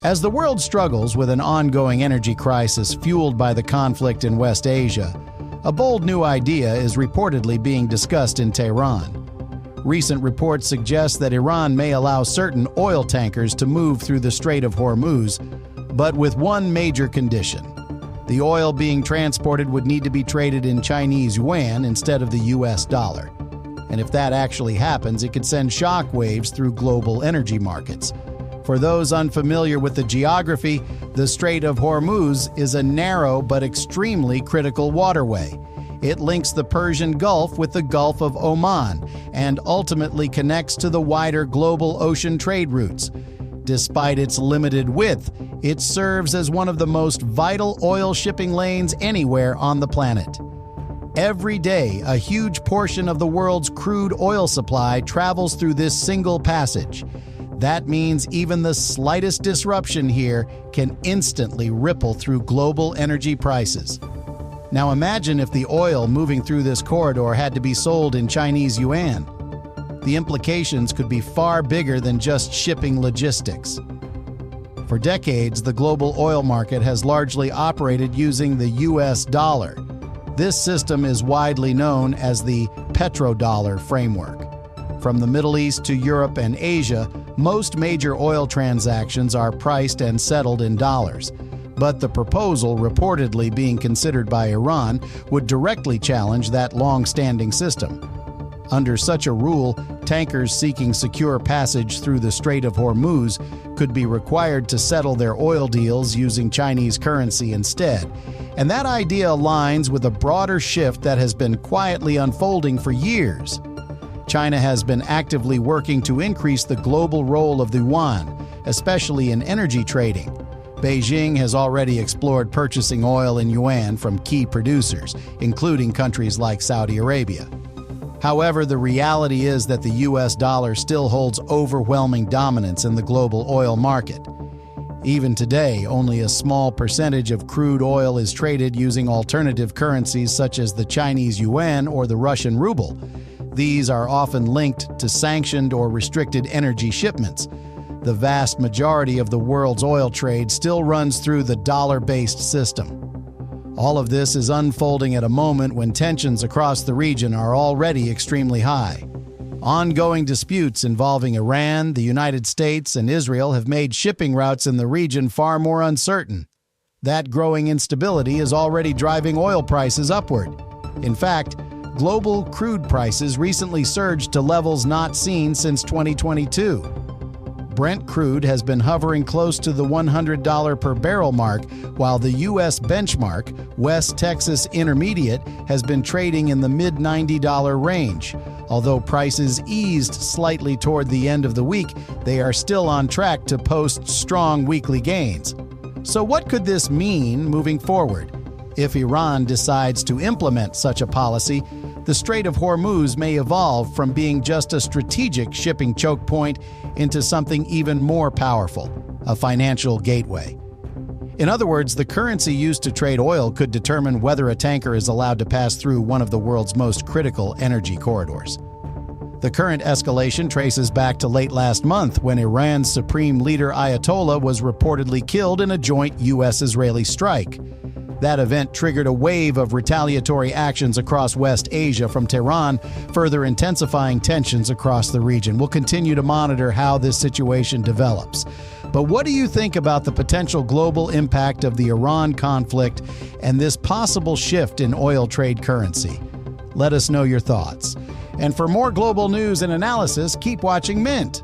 As the world struggles with an ongoing energy crisis fueled by the conflict in West Asia, a bold new idea is reportedly being discussed in Tehran. Recent reports suggest that Iran may allow certain oil tankers to move through the Strait of Hormuz, but with one major condition. The oil being transported would need to be traded in Chinese yuan instead of the US dollar. And if that actually happens, it could send shockwaves through global energy markets. For those unfamiliar with the geography, the Strait of Hormuz is a narrow but extremely critical waterway. It links the Persian Gulf with the Gulf of Oman and ultimately connects to the wider global ocean trade routes. Despite its limited width, it serves as one of the most vital oil shipping lanes anywhere on the planet. Every day, a huge portion of the world's crude oil supply travels through this single passage. That means even the slightest disruption here can instantly ripple through global energy prices. Now imagine if the oil moving through this corridor had to be sold in Chinese yuan. The implications could be far bigger than just shipping logistics. For decades, the global oil market has largely operated using the US dollar. This system is widely known as the petrodollar framework. From the Middle East to Europe and Asia, most major oil transactions are priced and settled in dollars. But the proposal reportedly being considered by Iran would directly challenge that long-standing system. Under such a rule, tankers seeking secure passage through the Strait of Hormuz could be required to settle their oil deals using Chinese currency instead. And that idea aligns with a broader shift that has been quietly unfolding for years. China has been actively working to increase the global role of the yuan, especially in energy trading. Beijing has already explored purchasing oil in yuan from key producers, including countries like Saudi Arabia. However, the reality is that the US dollar still holds overwhelming dominance in the global oil market. Even today, only a small percentage of crude oil is traded using alternative currencies such as the Chinese yuan or the Russian ruble. These are often linked to sanctioned or restricted energy shipments. The vast majority of the world's oil trade still runs through the dollar-based system. All of this is unfolding at a moment when tensions across the region are already extremely high. Ongoing disputes involving Iran, the United States, and Israel have made shipping routes in the region far more uncertain. That growing instability is already driving oil prices upward. In fact, global crude prices recently surged to levels not seen since 2022. Brent crude has been hovering close to the $100 per barrel mark, while the U.S. benchmark, West Texas Intermediate, has been trading in the mid-$90 range. Although prices eased slightly toward the end of the week, they are still on track to post strong weekly gains. So what could this mean moving forward? If Iran decides to implement such a policy, the Strait of Hormuz may evolve from being just a strategic shipping choke point into something even more powerful, a financial gateway. In other words, the currency used to trade oil could determine whether a tanker is allowed to pass through one of the world's most critical energy corridors. The current escalation traces back to late last month when Iran's supreme leader Ayatollah was reportedly killed in a joint U.S.-Israeli strike. That event triggered a wave of retaliatory actions across West Asia from Tehran, further intensifying tensions across the region. We'll continue to monitor how this situation develops. But what do you think about the potential global impact of the Iran conflict and this possible shift in oil trade currency? Let us know your thoughts. And for more global news and analysis, keep watching Mint.